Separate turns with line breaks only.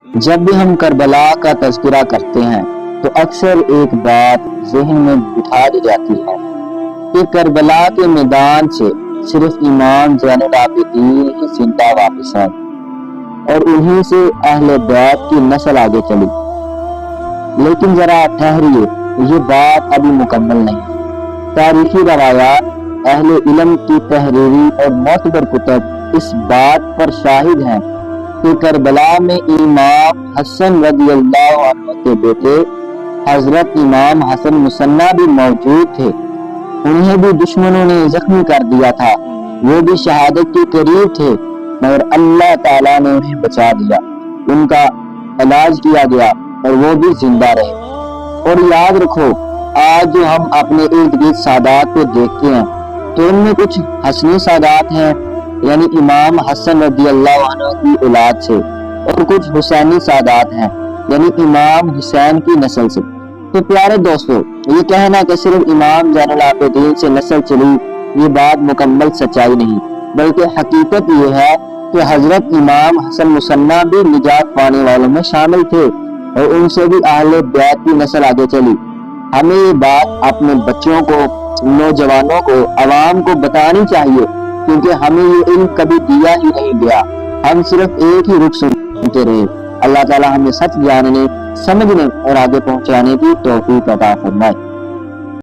جب بھی ہم کربلا کا تذکرہ کرتے ہیں تو اکثر ایک بات ذہن میں بٹھا دی جاتی ہے کہ کربلا کے میدان سے صرف امام زین العابدین ہی زندہ واپس ہیں اور انہی سے اہل بیت کی نسل آگے چلی۔ لیکن ذرا ٹھہریے، یہ بات ابھی مکمل نہیں۔ تاریخی روایات، اہل علم کی تحریری اور معتبر کتب اس بات پر شاہد ہیں کہ کربلا میں امام حسن رضی اللہ عنہ کے بیٹے حضرت امام حسن مثنیٰ بھی موجود تھے۔ انہیں بھی دشمنوں نے زخمی کر دیا تھا، وہ بھی شہادت کے قریب تھے، مگر اللہ تعالیٰ نے انہیں بچا دیا، ان کا علاج کیا گیا اور وہ بھی زندہ رہے۔ اور یاد رکھو، آج جو ہم اپنے ارد گرد سادات کو دیکھتے ہیں تو ان میں کچھ حسنی سادات ہیں، یعنی امام حسن رضی اللہ عنہ کی اولاد سے، اور کچھ حسینی سادات ہیں، یعنی امام حسین کی نسل سے۔ تو پیارے دوستو، یہ کہنا کہ صرف امام زین العابدین سے نسل چلی، یہ بات مکمل سچائی نہیں، بلکہ حقیقت یہ ہے کہ حضرت امام حسن مثنیٰ بھی نجات پانے والوں میں شامل تھے اور ان سے بھی اہل بیت کی نسل آگے چلی۔ ہمیں یہ بات اپنے بچوں کو، نوجوانوں کو، عوام کو بتانی چاہیے، کیونکہ ہمیں یہ علم کبھی دیا ہی نہیں گیا، ہم صرف ایک ہی رخ سنتے رہے۔ اللہ تعالیٰ ہمیں سچ جاننے، سمجھنے اور آگے پہنچانے کی توفیق عطا فرمائے۔